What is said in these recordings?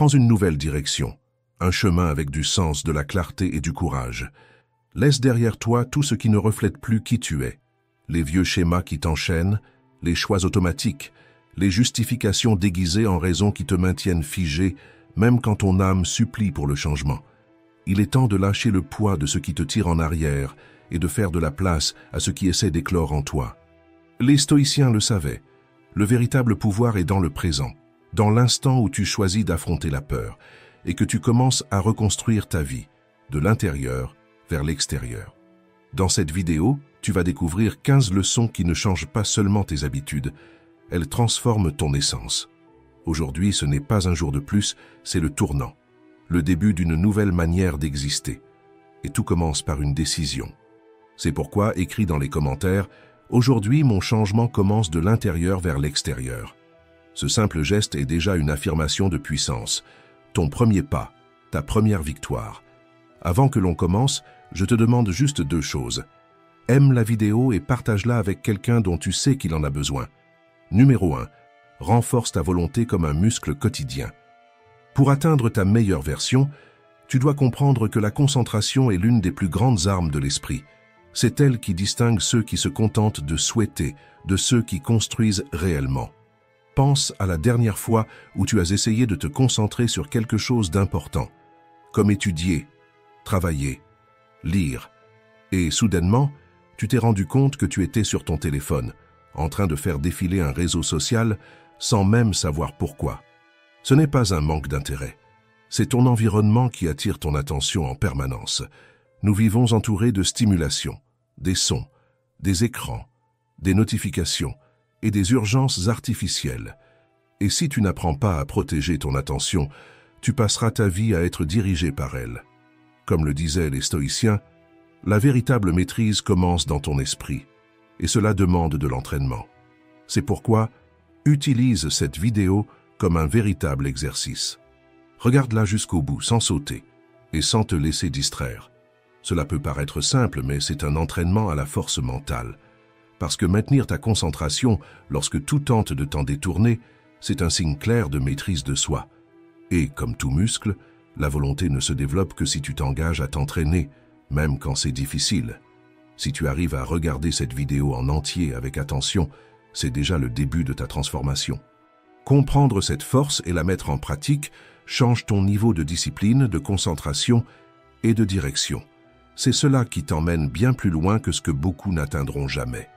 Prends une nouvelle direction, un chemin avec du sens, de la clarté et du courage. Laisse derrière toi tout ce qui ne reflète plus qui tu es. Les vieux schémas qui t'enchaînent, les choix automatiques, les justifications déguisées en raisons qui te maintiennent figé, même quand ton âme supplie pour le changement. Il est temps de lâcher le poids de ce qui te tire en arrière et de faire de la place à ce qui essaie d'éclore en toi. Les stoïciens le savaient. Le véritable pouvoir est dans le présent, dans l'instant où tu choisis d'affronter la peur et que tu commences à reconstruire ta vie, de l'intérieur vers l'extérieur. Dans cette vidéo, tu vas découvrir 15 leçons qui ne changent pas seulement tes habitudes, elles transforment ton essence. Aujourd'hui, ce n'est pas un jour de plus, c'est le tournant, le début d'une nouvelle manière d'exister. Et tout commence par une décision. C'est pourquoi, écris dans les commentaires, « Aujourd'hui, mon changement commence de l'intérieur vers l'extérieur ». Ce simple geste est déjà une affirmation de puissance, ton premier pas, ta première victoire. Avant que l'on commence, je te demande juste 2 choses. Aime la vidéo et partage-la avec quelqu'un dont tu sais qu'il en a besoin. Numéro 1. Renforce ta volonté comme un muscle quotidien. Pour atteindre ta meilleure version, tu dois comprendre que la concentration est l'une des plus grandes armes de l'esprit. C'est elle qui distingue ceux qui se contentent de souhaiter de ceux qui construisent réellement. Pense à la dernière fois où tu as essayé de te concentrer sur quelque chose d'important, comme étudier, travailler, lire, et soudainement, tu t'es rendu compte que tu étais sur ton téléphone, en train de faire défiler un réseau social sans même savoir pourquoi. Ce n'est pas un manque d'intérêt, c'est ton environnement qui attire ton attention en permanence. Nous vivons entourés de stimulation, des sons, des écrans, des notifications et des urgences artificielles. Et si tu n'apprends pas à protéger ton attention, tu passeras ta vie à être dirigé par elle. Comme le disaient les stoïciens, la véritable maîtrise commence dans ton esprit, et cela demande de l'entraînement. C'est pourquoi, utilise cette vidéo comme un véritable exercice. Regarde-la jusqu'au bout, sans sauter, et sans te laisser distraire. Cela peut paraître simple, mais c'est un entraînement à la force mentale. Parce que maintenir ta concentration lorsque tout tente de t'en détourner, c'est un signe clair de maîtrise de soi. Et, comme tout muscle, la volonté ne se développe que si tu t'engages à t'entraîner, même quand c'est difficile. Si tu arrives à regarder cette vidéo en entier avec attention, c'est déjà le début de ta transformation. Comprendre cette force et la mettre en pratique change ton niveau de discipline, de concentration et de direction. C'est cela qui t'emmène bien plus loin que ce que beaucoup n'atteindront jamais.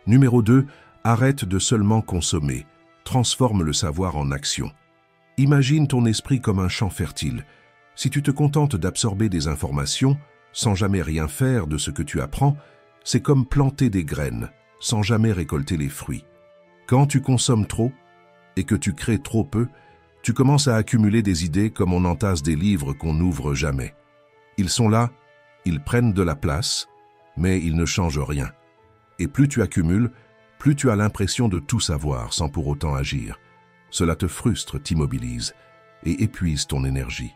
Numéro 2, arrête de seulement consommer. Transforme le savoir en action. Imagine ton esprit comme un champ fertile. Si tu te contentes d'absorber des informations, sans jamais rien faire de ce que tu apprends, c'est comme planter des graines, sans jamais récolter les fruits. Quand tu consommes trop, et que tu crées trop peu, tu commences à accumuler des idées comme on entasse des livres qu'on n'ouvre jamais. Ils sont là, ils prennent de la place, mais ils ne changent rien. Et plus tu accumules, plus tu as l'impression de tout savoir sans pour autant agir. Cela te frustre, t'immobilise et épuise ton énergie.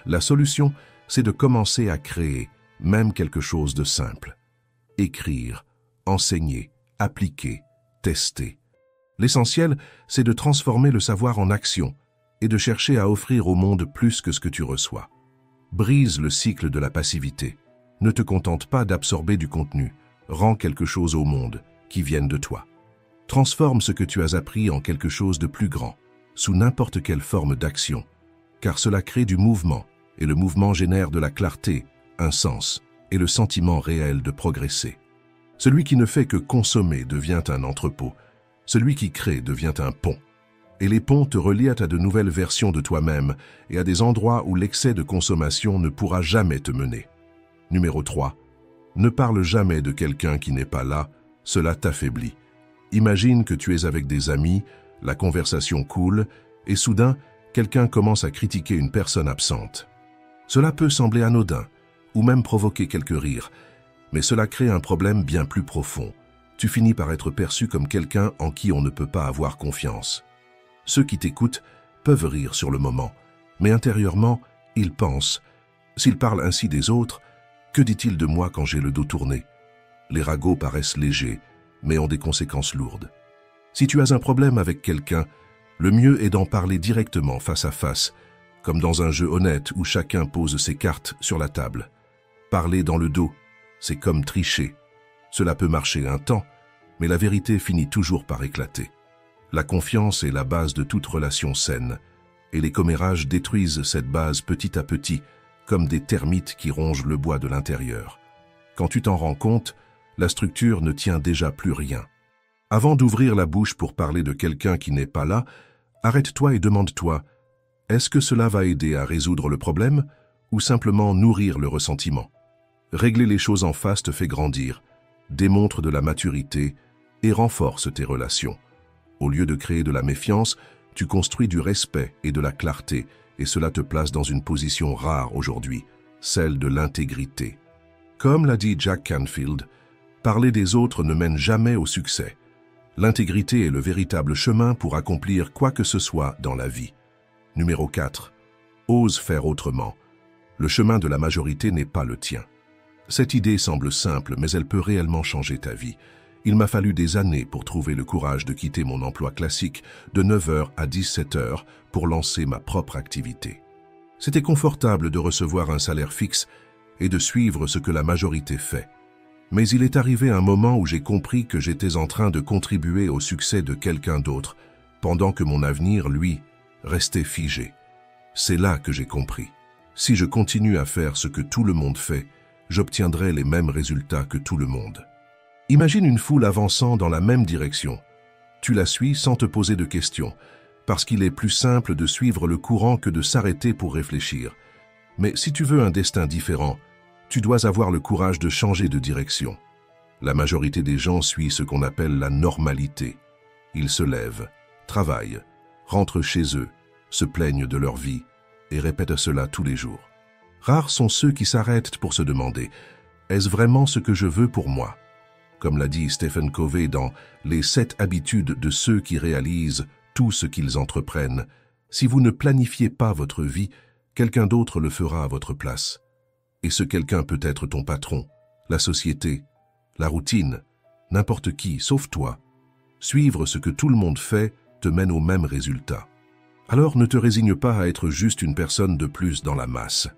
La solution, c'est de commencer à créer, même quelque chose de simple. Écrire, enseigner, appliquer, tester. L'essentiel, c'est de transformer le savoir en action et de chercher à offrir au monde plus que ce que tu reçois. Brise le cycle de la passivité. Ne te contente pas d'absorber du contenu. Rends quelque chose au monde qui vienne de toi. Transforme ce que tu as appris en quelque chose de plus grand, sous n'importe quelle forme d'action, car cela crée du mouvement, et le mouvement génère de la clarté, un sens, et le sentiment réel de progresser. Celui qui ne fait que consommer devient un entrepôt, celui qui crée devient un pont, et les ponts te relient à de nouvelles versions de toi-même et à des endroits où l'excès de consommation ne pourra jamais te mener. Numéro 3. Ne parle jamais de quelqu'un qui n'est pas là, cela t'affaiblit. Imagine que tu es avec des amis, la conversation coule, et soudain, quelqu'un commence à critiquer une personne absente. Cela peut sembler anodin, ou même provoquer quelques rires, mais cela crée un problème bien plus profond. Tu finis par être perçu comme quelqu'un en qui on ne peut pas avoir confiance. Ceux qui t'écoutent peuvent rire sur le moment, mais intérieurement, ils pensent « S'il parle ainsi des autres, que dit-il de moi quand j'ai le dos tourné ?» Les ragots paraissent légers, mais ont des conséquences lourdes. Si tu as un problème avec quelqu'un, le mieux est d'en parler directement face à face, comme dans un jeu honnête où chacun pose ses cartes sur la table. Parler dans le dos, c'est comme tricher. Cela peut marcher un temps, mais la vérité finit toujours par éclater. La confiance est la base de toute relation saine, et les commérages détruisent cette base petit à petit, comme des termites qui rongent le bois de l'intérieur. Quand tu t'en rends compte, la structure ne tient déjà plus rien. Avant d'ouvrir la bouche pour parler de quelqu'un qui n'est pas là, arrête-toi et demande-toi, est-ce que cela va aider à résoudre le problème ou simplement nourrir le ressentiment? Régler les choses en face te fait grandir, démontre de la maturité et renforce tes relations. Au lieu de créer de la méfiance, tu construis du respect et de la clarté, et cela te place dans une position rare aujourd'hui, celle de l'intégrité. Comme l'a dit Jack Canfield, parler des autres ne mène jamais au succès. L'intégrité est le véritable chemin pour accomplir quoi que ce soit dans la vie. Numéro 4. Ose faire autrement. Le chemin de la majorité n'est pas le tien. Cette idée semble simple, mais elle peut réellement changer ta vie. Il m'a fallu des années pour trouver le courage de quitter mon emploi classique de 9h à 17h pour lancer ma propre activité. C'était confortable de recevoir un salaire fixe et de suivre ce que la majorité fait. Mais il est arrivé un moment où j'ai compris que j'étais en train de contribuer au succès de quelqu'un d'autre, pendant que mon avenir, lui, restait figé. C'est là que j'ai compris. Si je continue à faire ce que tout le monde fait, j'obtiendrai les mêmes résultats que tout le monde. Imagine une foule avançant dans la même direction. Tu la suis sans te poser de questions, parce qu'il est plus simple de suivre le courant que de s'arrêter pour réfléchir. Mais si tu veux un destin différent, tu dois avoir le courage de changer de direction. La majorité des gens suit ce qu'on appelle la normalité. Ils se lèvent, travaillent, rentrent chez eux, se plaignent de leur vie et répètent cela tous les jours. Rares sont ceux qui s'arrêtent pour se demander « Est-ce vraiment ce que je veux pour moi ?» Comme l'a dit Stephen Covey dans « Les 7 habitudes de ceux qui réalisent tout ce qu'ils entreprennent », si vous ne planifiez pas votre vie, quelqu'un d'autre le fera à votre place. Et ce quelqu'un peut être ton patron, la société, la routine, n'importe qui, sauf toi. Suivre ce que tout le monde fait te mène au même résultat. Alors ne te résigne pas à être juste une personne de plus dans la masse.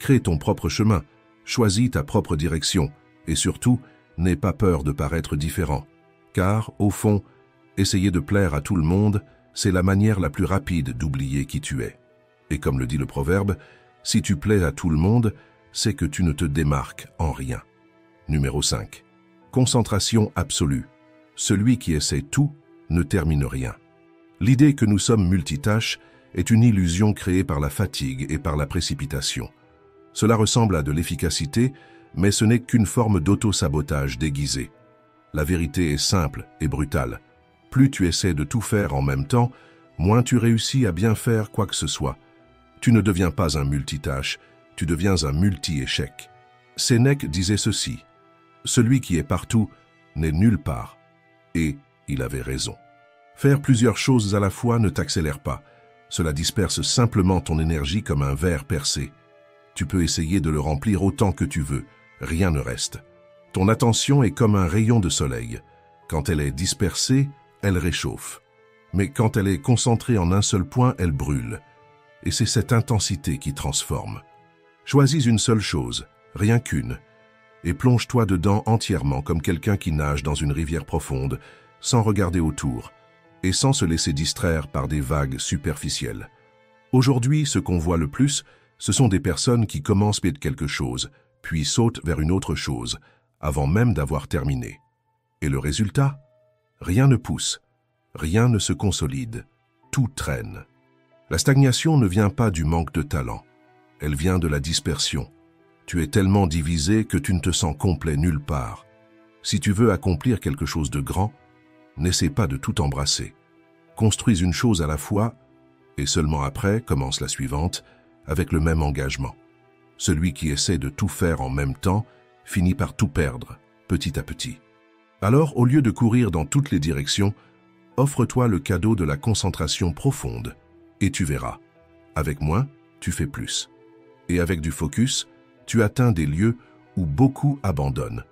Crée ton propre chemin, choisis ta propre direction et surtout, n'aie pas peur de paraître différent. Car, au fond, essayer de plaire à tout le monde, c'est la manière la plus rapide d'oublier qui tu es. Et comme le dit le proverbe, si tu plais à tout le monde, c'est que tu ne te démarques en rien. Numéro 5. Concentration absolue. Celui qui essaie tout ne termine rien. L'idée que nous sommes multitâches est une illusion créée par la fatigue et par la précipitation. Cela ressemble à de l'efficacité, mais ce n'est qu'une forme d'auto-sabotage déguisé. La vérité est simple et brutale. Plus tu essaies de tout faire en même temps, moins tu réussis à bien faire quoi que ce soit. Tu ne deviens pas un multitâche, tu deviens un multi-échec. Sénèque disait ceci, « Celui qui est partout n'est nulle part. » Et il avait raison. Faire plusieurs choses à la fois ne t'accélère pas. Cela disperse simplement ton énergie comme un verre percé. Tu peux essayer de le remplir autant que tu veux, rien ne reste. Ton attention est comme un rayon de soleil. Quand elle est dispersée, elle réchauffe. Mais quand elle est concentrée en un seul point, elle brûle. Et c'est cette intensité qui transforme. Choisis une seule chose, rien qu'une, et plonge-toi dedans entièrement comme quelqu'un qui nage dans une rivière profonde, sans regarder autour, et sans se laisser distraire par des vagues superficielles. Aujourd'hui, ce qu'on voit le plus, ce sont des personnes qui commencent par quelque chose, puis sautent vers une autre chose, avant même d'avoir terminé. Et le résultat? Rien ne pousse, rien ne se consolide, tout traîne. La stagnation ne vient pas du manque de talent, elle vient de la dispersion. Tu es tellement divisé que tu ne te sens complet nulle part. Si tu veux accomplir quelque chose de grand, n'essaie pas de tout embrasser. Construis une chose à la fois, et seulement après commence la suivante, avec le même engagement. Celui qui essaie de tout faire en même temps finit par tout perdre, petit à petit. Alors, au lieu de courir dans toutes les directions, offre-toi le cadeau de la concentration profonde, et tu verras. Avec moins, tu fais plus. Et avec du focus, tu atteins des lieux où beaucoup abandonnent.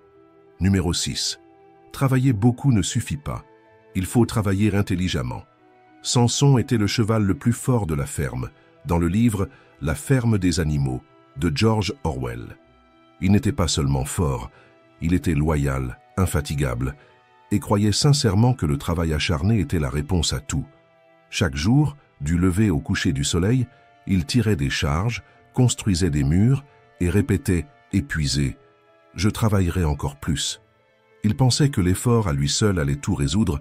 Numéro 6. Travailler beaucoup ne suffit pas. Il faut travailler intelligemment. Samson était le cheval le plus fort de la ferme, dans le livre « La ferme des animaux » de George Orwell. Il n'était pas seulement fort, il était loyal, infatigable, et croyait sincèrement que le travail acharné était la réponse à tout. Chaque jour, du lever au coucher du soleil, il tirait des charges, construisait des murs et répétait, épuisé, « Je travaillerai encore plus ». Il pensait que l'effort à lui seul allait tout résoudre,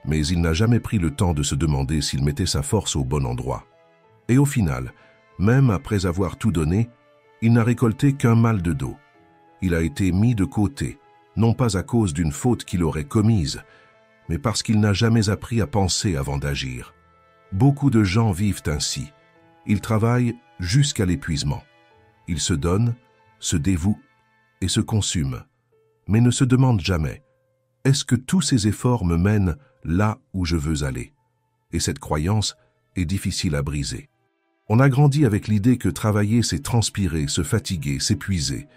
mais il n'a jamais pris le temps de se demander s'il mettait sa force au bon endroit. Et au final, même après avoir tout donné, il n'a récolté qu'un mal de dos. Il a été mis de côté, non pas à cause d'une faute qu'il aurait commise, mais parce qu'il n'a jamais appris à penser avant d'agir. Beaucoup de gens vivent ainsi. Ils travaillent jusqu'à l'épuisement. Ils se donnent, se dévouent et se consument, mais ne se demandent jamais « Est-ce que tous ces efforts me mènent là où je veux aller ?» Et cette croyance est difficile à briser. On a grandi avec l'idée que travailler, c'est transpirer, se fatiguer, s'épuiser.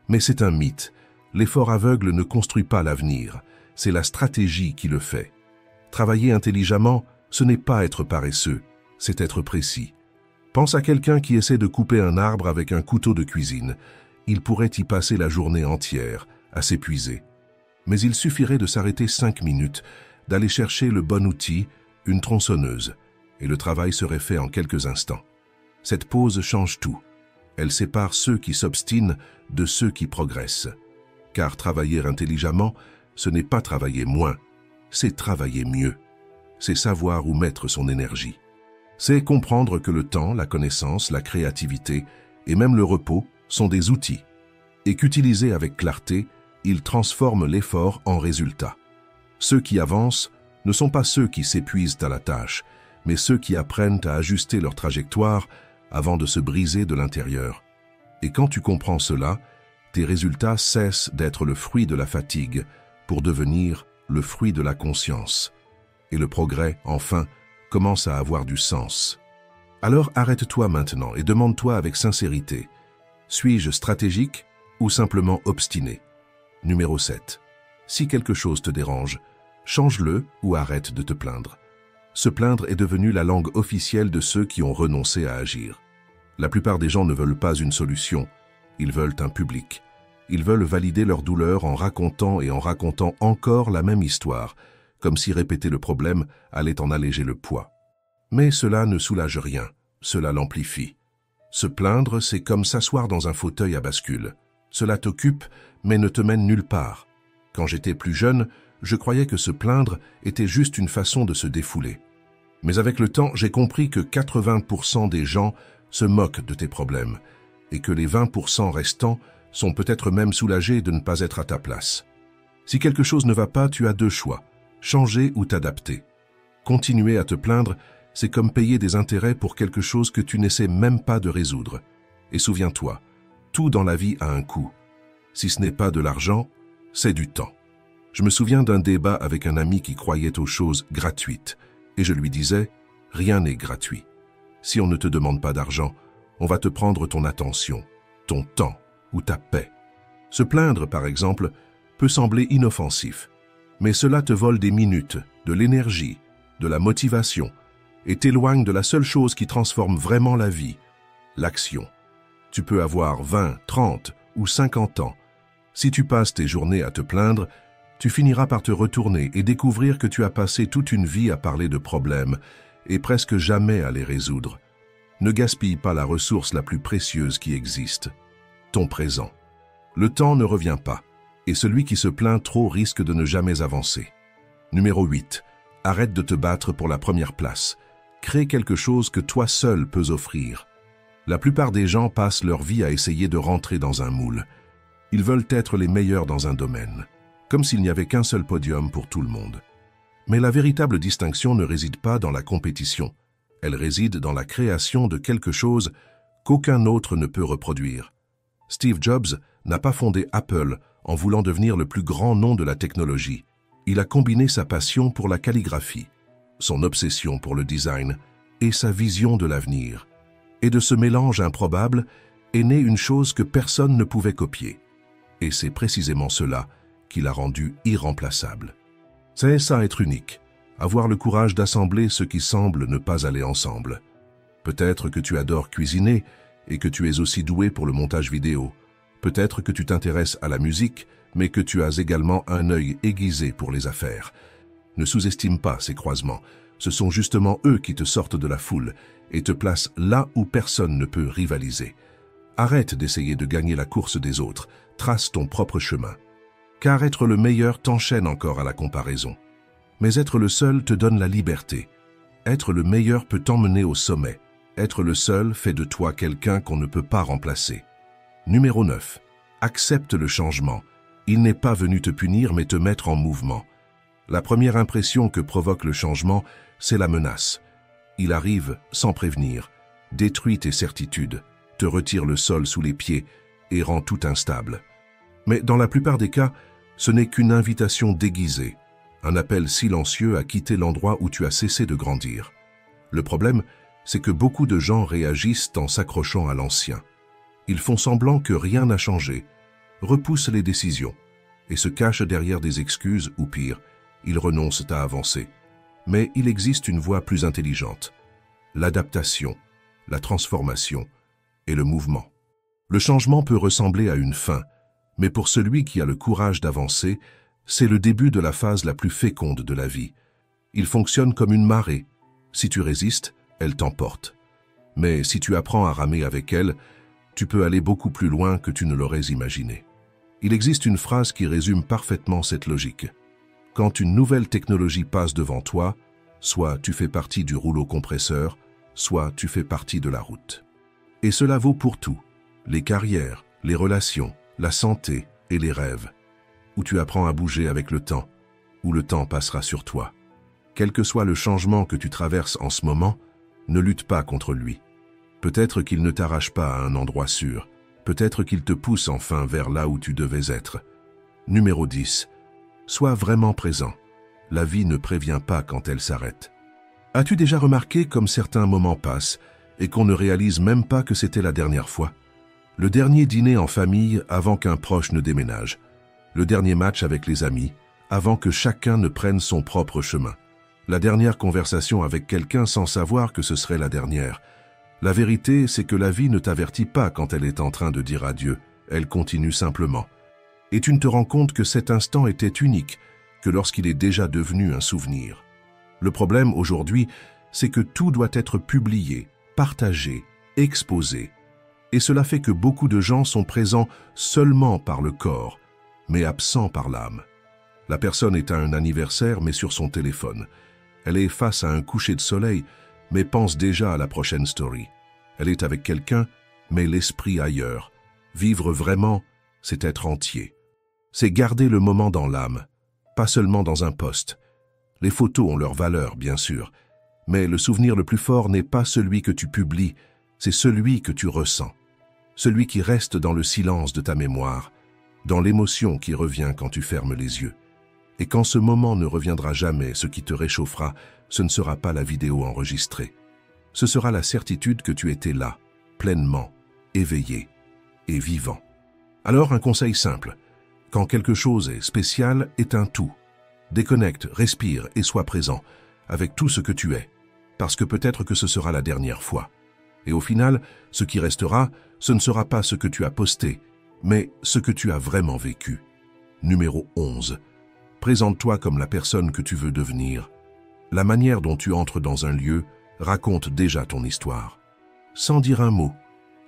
Mais c'est un mythe. L'effort aveugle ne construit pas l'avenir. C'est la stratégie qui le fait. Travailler intelligemment, ce n'est pas être paresseux, c'est être précis. Pense à quelqu'un qui essaie de couper un arbre avec un couteau de cuisine. Il pourrait y passer la journée entière, à s'épuiser. Mais il suffirait de s'arrêter 5 minutes, d'aller chercher le bon outil, une tronçonneuse, et le travail serait fait en quelques instants. Cette pause change tout. Elle sépare ceux qui s'obstinent de ceux qui progressent. Car travailler intelligemment, ce n'est pas travailler moins, c'est travailler mieux. C'est savoir où mettre son énergie. C'est comprendre que le temps, la connaissance, la créativité et même le repos sont des outils, et qu'utilisés avec clarté, ils transforment l'effort en résultat. Ceux qui avancent ne sont pas ceux qui s'épuisent à la tâche, mais ceux qui apprennent à ajuster leur trajectoire avant de se briser de l'intérieur. Et quand tu comprends cela, tes résultats cessent d'être le fruit de la fatigue pour devenir le fruit de la conscience. Et le progrès, enfin, commence à avoir du sens. Alors arrête-toi maintenant et demande-toi avec sincérité, suis-je stratégique ou simplement obstiné? Numéro 7. Si quelque chose te dérange, change-le ou arrête de te plaindre. Se plaindre est devenu la langue officielle de ceux qui ont renoncé à agir. La plupart des gens ne veulent pas une solution, ils veulent un public. Ils veulent valider leur douleur en racontant et en racontant encore la même histoire, comme si répéter le problème allait en alléger le poids. Mais cela ne soulage rien, cela l'amplifie. Se plaindre, c'est comme s'asseoir dans un fauteuil à bascule. Cela t'occupe, mais ne te mène nulle part. Quand j'étais plus jeune, je croyais que se plaindre était juste une façon de se défouler. Mais avec le temps, j'ai compris que 80% des gens se moquent de tes problèmes et que les 20% restants sont peut-être même soulagés de ne pas être à ta place. Si quelque chose ne va pas, tu as 2 choix, changer ou t'adapter. Continuer à te plaindre, c'est comme payer des intérêts pour quelque chose que tu n'essaies même pas de résoudre. Et souviens-toi, tout dans la vie a un coût. Si ce n'est pas de l'argent, c'est du temps. Je me souviens d'un débat avec un ami qui croyait aux choses gratuites, et je lui disais, rien n'est gratuit. Si on ne te demande pas d'argent, on va te prendre ton attention, ton temps ou ta paix. Se plaindre, par exemple, peut sembler inoffensif, mais cela te vole des minutes, de l'énergie, de la motivation, et t'éloigne de la seule chose qui transforme vraiment la vie, l'action. Tu peux avoir 20, 30 ou 50 ans. Si tu passes tes journées à te plaindre, tu finiras par te retourner et découvrir que tu as passé toute une vie à parler de problèmes et presque jamais à les résoudre. Ne gaspille pas la ressource la plus précieuse qui existe, ton présent. Le temps ne revient pas, et celui qui se plaint trop risque de ne jamais avancer. Numéro 8. Arrête de te battre pour la première place. Crée quelque chose que toi seul peux offrir. La plupart des gens passent leur vie à essayer de rentrer dans un moule. Ils veulent être les meilleurs dans un domaine, comme s'il n'y avait qu'un seul podium pour tout le monde. Mais la véritable distinction ne réside pas dans la compétition. Elle réside dans la création de quelque chose qu'aucun autre ne peut reproduire. Steve Jobs n'a pas fondé Apple en voulant devenir le plus grand nom de la technologie. Il a combiné sa passion pour la calligraphie, son obsession pour le design et sa vision de l'avenir. Et de ce mélange improbable est née une chose que personne ne pouvait copier. Et c'est précisément cela qui l'a rendu irremplaçable. C'est ça être unique, avoir le courage d'assembler ce qui semble ne pas aller ensemble. Peut-être que tu adores cuisiner et que tu es aussi doué pour le montage vidéo. Peut-être que tu t'intéresses à la musique, mais que tu as également un œil aiguisé pour les affaires. Ne sous-estime pas ces croisements. Ce sont justement eux qui te sortent de la foule et te placent là où personne ne peut rivaliser. Arrête d'essayer de gagner la course des autres, trace ton propre chemin. Car être le meilleur t'enchaîne encore à la comparaison. Mais être le seul te donne la liberté. Être le meilleur peut t'emmener au sommet. Être le seul fait de toi quelqu'un qu'on ne peut pas remplacer. Numéro 9. Accepte le changement. Il n'est pas venu te punir mais te mettre en mouvement. La première impression que provoque le changement, c'est la menace. Il arrive sans prévenir, détruit tes certitudes, te retire le sol sous les pieds et rend tout instable. Mais dans la plupart des cas, ce n'est qu'une invitation déguisée, un appel silencieux à quitter l'endroit où tu as cessé de grandir. Le problème, c'est que beaucoup de gens réagissent en s'accrochant à l'ancien. Ils font semblant que rien n'a changé, repoussent les décisions et se cachent derrière des excuses ou pire, ils renoncent à avancer. Mais il existe une voie plus intelligente, l'adaptation, la transformation et le mouvement. Le changement peut ressembler à une fin, mais pour celui qui a le courage d'avancer, c'est le début de la phase la plus féconde de la vie. Il fonctionne comme une marée. Si tu résistes, elle t'emporte. Mais si tu apprends à ramer avec elle, tu peux aller beaucoup plus loin que tu ne l'aurais imaginé. Il existe une phrase qui résume parfaitement cette logique. Quand une nouvelle technologie passe devant toi, soit tu fais partie du rouleau compresseur, soit tu fais partie de la route. Et cela vaut pour tout, les carrières, les relations, la santé et les rêves, où tu apprends à bouger avec le temps, où le temps passera sur toi. Quel que soit le changement que tu traverses en ce moment, ne lutte pas contre lui. Peut-être qu'il ne t'arrache pas à un endroit sûr, peut-être qu'il te pousse enfin vers là où tu devais être. Numéro 10. Sois vraiment présent. La vie ne prévient pas quand elle s'arrête. As-tu déjà remarqué comme certains moments passent et qu'on ne réalise même pas que c'était la dernière fois? Le dernier dîner en famille avant qu'un proche ne déménage. Le dernier match avec les amis avant que chacun ne prenne son propre chemin. La dernière conversation avec quelqu'un sans savoir que ce serait la dernière. La vérité, c'est que la vie ne t'avertit pas quand elle est en train de dire adieu. Elle continue simplement. Et tu ne te rends compte que cet instant était unique, que lorsqu'il est déjà devenu un souvenir. Le problème aujourd'hui, c'est que tout doit être publié, partagé, exposé. Et cela fait que beaucoup de gens sont présents seulement par le corps, mais absents par l'âme. La personne est à un anniversaire, mais sur son téléphone. Elle est face à un coucher de soleil, mais pense déjà à la prochaine story. Elle est avec quelqu'un, mais l'esprit ailleurs. Vivre vraiment, c'est être entier. C'est garder le moment dans l'âme, pas seulement dans un post. Les photos ont leur valeur, bien sûr, mais le souvenir le plus fort n'est pas celui que tu publies, c'est celui que tu ressens. Celui qui reste dans le silence de ta mémoire, dans l'émotion qui revient quand tu fermes les yeux. Et quand ce moment ne reviendra jamais, ce qui te réchauffera, ce ne sera pas la vidéo enregistrée. Ce sera la certitude que tu étais là, pleinement, éveillé et vivant. Alors un conseil simple, quand quelque chose est spécial, éteins tout. Déconnecte, respire et sois présent, avec tout ce que tu es, parce que peut-être que ce sera la dernière fois. Et au final, ce qui restera, ce ne sera pas ce que tu as posté, mais ce que tu as vraiment vécu. Numéro 11. Présente-toi comme la personne que tu veux devenir. La manière dont tu entres dans un lieu raconte déjà ton histoire. Sans dire un mot,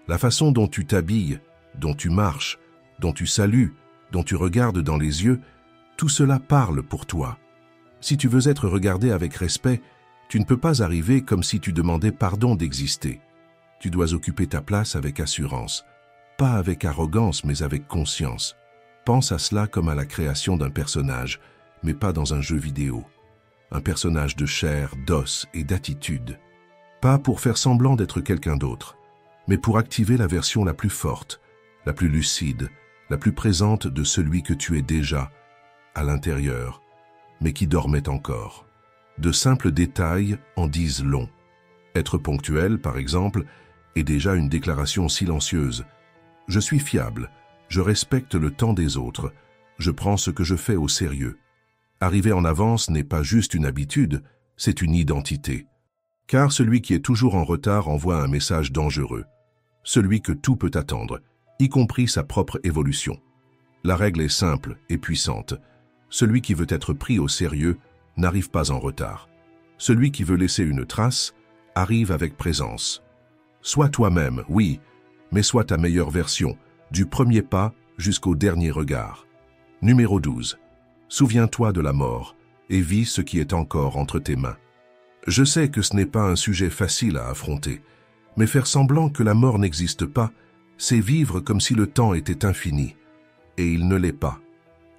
la façon dont tu t'habilles, dont tu marches, dont tu salues, dont tu regardes dans les yeux, tout cela parle pour toi. Si tu veux être regardé avec respect, tu ne peux pas arriver comme si tu demandais pardon d'exister. Tu dois occuper ta place avec assurance, pas avec arrogance mais avec conscience. Pense à cela comme à la création d'un personnage, mais pas dans un jeu vidéo. Un personnage de chair, d'os et d'attitude. Pas pour faire semblant d'être quelqu'un d'autre, mais pour activer la version la plus forte, la plus lucide, la plus présente de celui que tu es déjà, à l'intérieur, mais qui dormait encore. De simples détails en disent long. Être ponctuel, par exemple, est déjà une déclaration silencieuse. Je suis fiable, je respecte le temps des autres, je prends ce que je fais au sérieux. Arriver en avance n'est pas juste une habitude, c'est une identité. Car celui qui est toujours en retard envoie un message dangereux. Celui que tout peut attendre, y compris sa propre évolution. La règle est simple et puissante. Celui qui veut être pris au sérieux n'arrive pas en retard. Celui qui veut laisser une trace arrive avec présence. Sois toi-même, oui, mais sois ta meilleure version, du premier pas jusqu'au dernier regard. Numéro 12. Souviens-toi de la mort et vis ce qui est encore entre tes mains. Je sais que ce n'est pas un sujet facile à affronter, mais faire semblant que la mort n'existe pas, c'est vivre comme si le temps était infini. Et il ne l'est pas.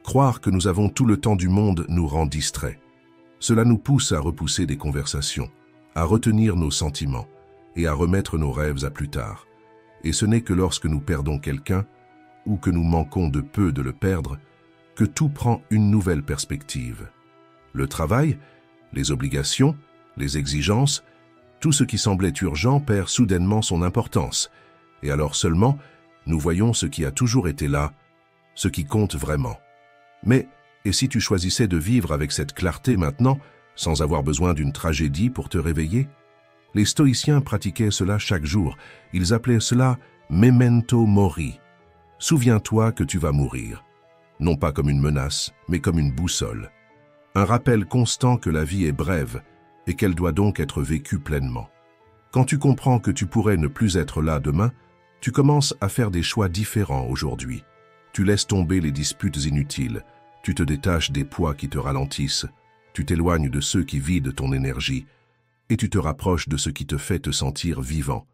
Croire que nous avons tout le temps du monde nous rend distraits. Cela nous pousse à repousser des conversations, à retenir nos sentiments et à remettre nos rêves à plus tard. Et ce n'est que lorsque nous perdons quelqu'un, ou que nous manquons de peu de le perdre, que tout prend une nouvelle perspective. Le travail, les obligations, les exigences, tout ce qui semblait urgent perd soudainement son importance. Et alors seulement, nous voyons ce qui a toujours été là, ce qui compte vraiment. Mais, et si tu choisissais de vivre avec cette clarté maintenant, sans avoir besoin d'une tragédie pour te réveiller? Les stoïciens pratiquaient cela chaque jour. Ils appelaient cela « memento mori ». Souviens-toi que tu vas mourir. Non pas comme une menace, mais comme une boussole. Un rappel constant que la vie est brève et qu'elle doit donc être vécue pleinement. Quand tu comprends que tu pourrais ne plus être là demain, tu commences à faire des choix différents aujourd'hui. Tu laisses tomber les disputes inutiles, tu te détaches des poids qui te ralentissent, tu t'éloignes de ceux qui vident ton énergie et tu te rapproches de ce qui te fait te sentir vivant.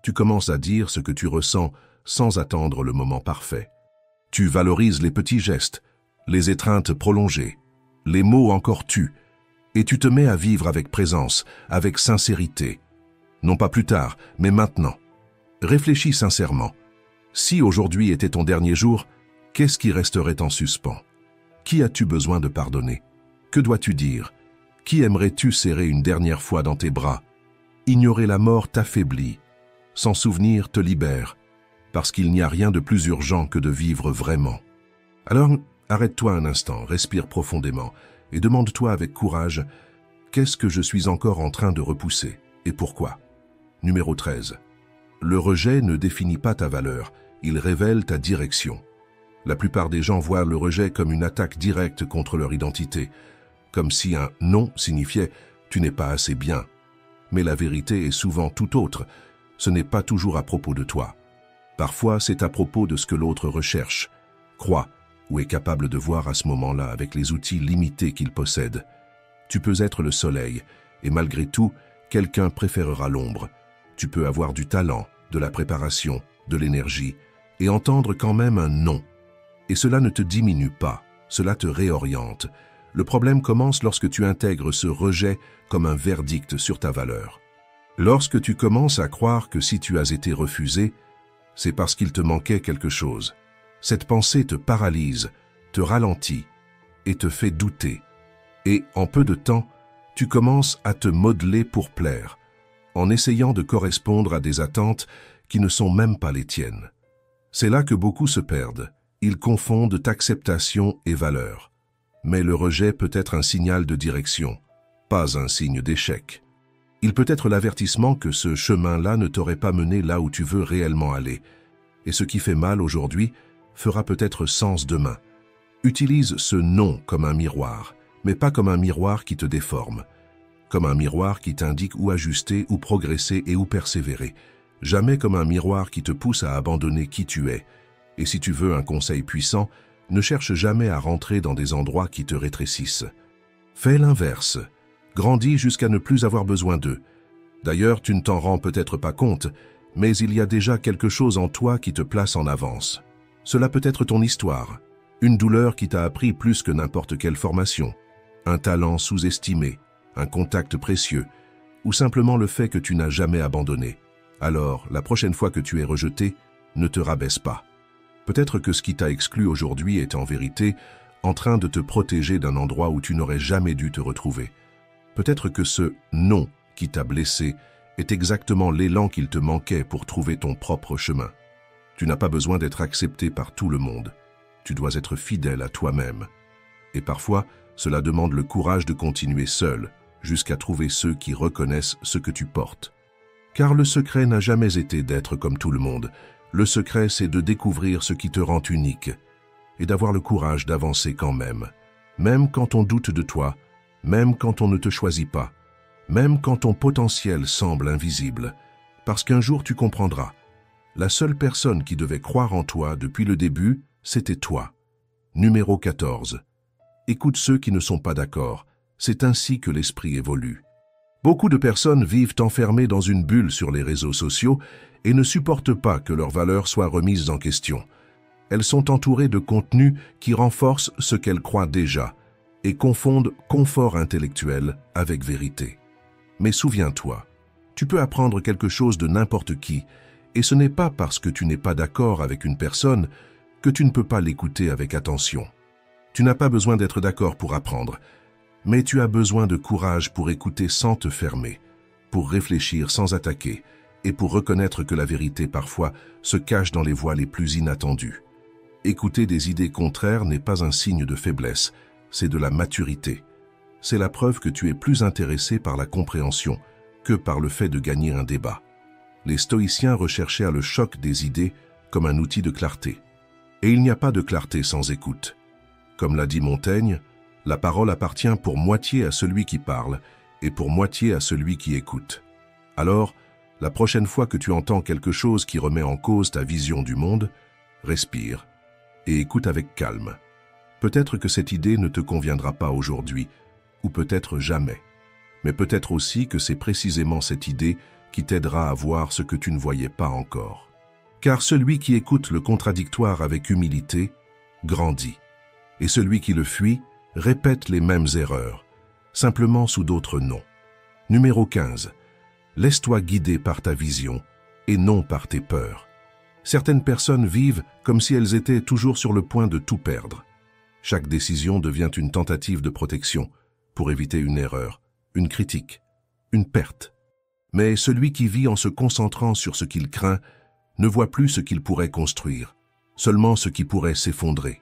Tu commences à dire ce que tu ressens sans attendre le moment parfait. Tu valorises les petits gestes, les étreintes prolongées, les mots encore tus, et tu te mets à vivre avec présence, avec sincérité. Non pas plus tard, mais maintenant. Réfléchis sincèrement. Si aujourd'hui était ton dernier jour, qu'est-ce qui resterait en suspens? Qui as-tu besoin de pardonner? Que dois-tu dire? Qui aimerais-tu serrer une dernière fois dans tes bras? Ignorer la mort t'affaiblit. S'en souvenir te libère, parce qu'il n'y a rien de plus urgent que de vivre vraiment. Alors, arrête-toi un instant, respire profondément et demande-toi avec courage, qu'est-ce que je suis encore en train de repousser et pourquoi? Numéro 13. Le rejet ne définit pas ta valeur, il révèle ta direction. La plupart des gens voient le rejet comme une attaque directe contre leur identité, comme si un « non » signifiait « tu n'es pas assez bien ». Mais la vérité est souvent tout autre, ce n'est pas toujours à propos de toi. Parfois, c'est à propos de ce que l'autre recherche, croit ou est capable de voir à ce moment-là avec les outils limités qu'il possède. Tu peux être le soleil, et malgré tout, quelqu'un préférera l'ombre. Tu peux avoir du talent, de la préparation, de l'énergie, et entendre quand même un non. Et cela ne te diminue pas, cela te réoriente. Le problème commence lorsque tu intègres ce rejet comme un verdict sur ta valeur. Lorsque tu commences à croire que si tu as été refusé, c'est parce qu'il te manquait quelque chose. Cette pensée te paralyse, te ralentit et te fait douter. Et en peu de temps, tu commences à te modeler pour plaire, en essayant de correspondre à des attentes qui ne sont même pas les tiennes. C'est là que beaucoup se perdent. Ils confondent acceptation et valeur. Mais le rejet peut être un signal de direction, pas un signe d'échec. Il peut être l'avertissement que ce chemin-là ne t'aurait pas mené là où tu veux réellement aller. Et ce qui fait mal aujourd'hui fera peut-être sens demain. Utilise ce non comme un miroir, mais pas comme un miroir qui te déforme. Comme un miroir qui t'indique où ajuster, où progresser et où persévérer. Jamais comme un miroir qui te pousse à abandonner qui tu es. Et si tu veux un conseil puissant, ne cherche jamais à rentrer dans des endroits qui te rétrécissent. Fais l'inverse. Grandis jusqu'à ne plus avoir besoin d'eux. D'ailleurs, tu ne t'en rends peut-être pas compte, mais il y a déjà quelque chose en toi qui te place en avance. Cela peut être ton histoire, une douleur qui t'a appris plus que n'importe quelle formation, un talent sous-estimé, un contact précieux, ou simplement le fait que tu n'as jamais abandonné. Alors, la prochaine fois que tu es rejeté, ne te rabaisse pas. Peut-être que ce qui t'a exclu aujourd'hui est en vérité en train de te protéger d'un endroit où tu n'aurais jamais dû te retrouver. Peut-être que ce « non » qui t'a blessé est exactement l'élan qu'il te manquait pour trouver ton propre chemin. Tu n'as pas besoin d'être accepté par tout le monde. Tu dois être fidèle à toi-même. Et parfois, cela demande le courage de continuer seul, jusqu'à trouver ceux qui reconnaissent ce que tu portes. Car le secret n'a jamais été d'être comme tout le monde. Le secret, c'est de découvrir ce qui te rend unique et d'avoir le courage d'avancer quand même quand on doute de toi, même quand on ne te choisit pas, même quand ton potentiel semble invisible, parce qu'un jour tu comprendras. La seule personne qui devait croire en toi depuis le début, c'était toi. Numéro 14. Écoute ceux qui ne sont pas d'accord. C'est ainsi que l'esprit évolue. Beaucoup de personnes vivent enfermées dans une bulle sur les réseaux sociaux et ne supportent pas que leurs valeurs soient remises en question. Elles sont entourées de contenus qui renforcent ce qu'elles croient déjà et confondent confort intellectuel avec vérité. Mais souviens-toi, tu peux apprendre quelque chose de n'importe qui, et ce n'est pas parce que tu n'es pas d'accord avec une personne que tu ne peux pas l'écouter avec attention. Tu n'as pas besoin d'être d'accord pour apprendre, mais tu as besoin de courage pour écouter sans te fermer, pour réfléchir sans attaquer, et pour reconnaître que la vérité parfois se cache dans les voies les plus inattendues. Écouter des idées contraires n'est pas un signe de faiblesse, c'est de la maturité. C'est la preuve que tu es plus intéressé par la compréhension que par le fait de gagner un débat. Les stoïciens recherchaient le choc des idées comme un outil de clarté. Et il n'y a pas de clarté sans écoute. Comme l'a dit Montaigne, la parole appartient pour moitié à celui qui parle et pour moitié à celui qui écoute. Alors, la prochaine fois que tu entends quelque chose qui remet en cause ta vision du monde, respire et écoute avec calme. Peut-être que cette idée ne te conviendra pas aujourd'hui, ou peut-être jamais. Mais peut-être aussi que c'est précisément cette idée qui t'aidera à voir ce que tu ne voyais pas encore. Car celui qui écoute le contradictoire avec humilité grandit, et celui qui le fuit répète les mêmes erreurs, simplement sous d'autres noms. Numéro 15. Laisse-toi guider par ta vision et non par tes peurs. Certaines personnes vivent comme si elles étaient toujours sur le point de tout perdre. Chaque décision devient une tentative de protection pour éviter une erreur, une critique, une perte. Mais celui qui vit en se concentrant sur ce qu'il craint ne voit plus ce qu'il pourrait construire, seulement ce qui pourrait s'effondrer.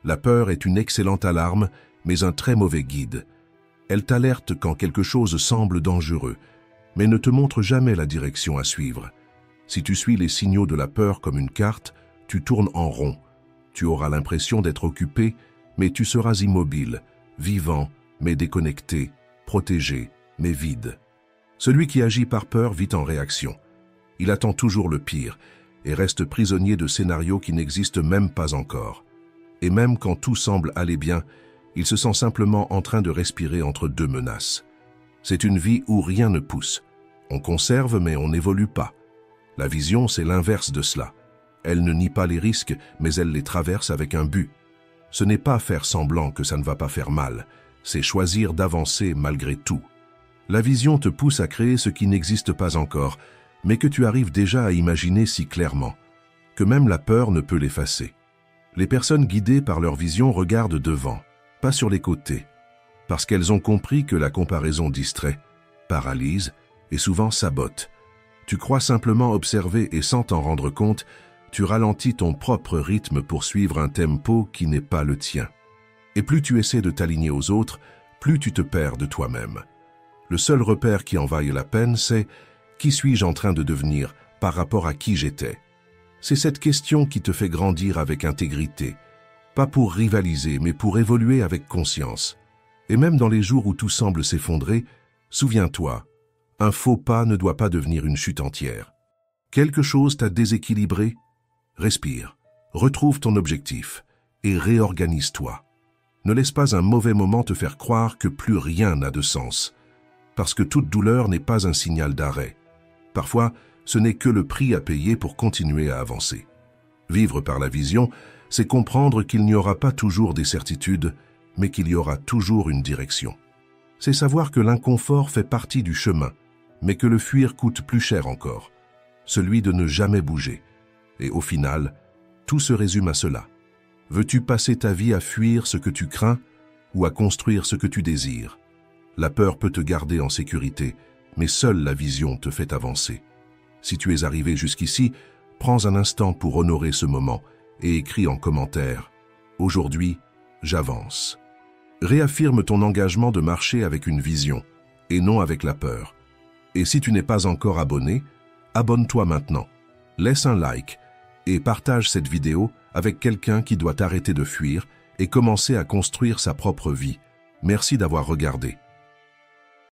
La peur est une excellente alarme, mais un très mauvais guide. Elle t'alerte quand quelque chose semble dangereux, mais ne te montre jamais la direction à suivre. Si tu suis les signaux de la peur comme une carte, tu tournes en rond. Tu auras l'impression d'être occupé, mais tu seras immobile, vivant, mais déconnecté, protégé, mais vide. Celui qui agit par peur vit en réaction. Il attend toujours le pire et reste prisonnier de scénarios qui n'existent même pas encore. Et même quand tout semble aller bien, il se sent simplement en train de respirer entre deux menaces. C'est une vie où rien ne pousse. On conserve, mais on n'évolue pas. La vision, c'est l'inverse de cela. Elle ne nie pas les risques, mais elle les traverse avec un but. Ce n'est pas faire semblant que ça ne va pas faire mal, c'est choisir d'avancer malgré tout. La vision te pousse à créer ce qui n'existe pas encore, mais que tu arrives déjà à imaginer si clairement, que même la peur ne peut l'effacer. Les personnes guidées par leur vision regardent devant, pas sur les côtés, parce qu'elles ont compris que la comparaison distrait, paralyse et souvent sabote. Tu crois simplement observer et sans t'en rendre compte, tu ralentis ton propre rythme pour suivre un tempo qui n'est pas le tien. Et plus tu essaies de t'aligner aux autres, plus tu te perds de toi-même. Le seul repère qui en vaille la peine, c'est « qui suis-je en train de devenir par rapport à qui j'étais ?» C'est cette question qui te fait grandir avec intégrité, pas pour rivaliser, mais pour évoluer avec conscience. Et même dans les jours où tout semble s'effondrer, souviens-toi, un faux pas ne doit pas devenir une chute entière. Quelque chose t'a déséquilibré? Respire, retrouve ton objectif et réorganise-toi. Ne laisse pas un mauvais moment te faire croire que plus rien n'a de sens, parce que toute douleur n'est pas un signal d'arrêt. Parfois, ce n'est que le prix à payer pour continuer à avancer. Vivre par la vision, c'est comprendre qu'il n'y aura pas toujours des certitudes, mais qu'il y aura toujours une direction. C'est savoir que l'inconfort fait partie du chemin, mais que le fuir coûte plus cher encore, celui de ne jamais bouger. Et au final, tout se résume à cela. Veux-tu passer ta vie à fuir ce que tu crains ou à construire ce que tu désires? La peur peut te garder en sécurité, mais seule la vision te fait avancer. Si tu es arrivé jusqu'ici, prends un instant pour honorer ce moment et écris en commentaire « Aujourd'hui, j'avance ». Réaffirme ton engagement de marcher avec une vision et non avec la peur. Et si tu n'es pas encore abonné, abonne-toi maintenant. Laisse un like et partage cette vidéo avec quelqu'un qui doit arrêter de fuir et commencer à construire sa propre vie. Merci d'avoir regardé.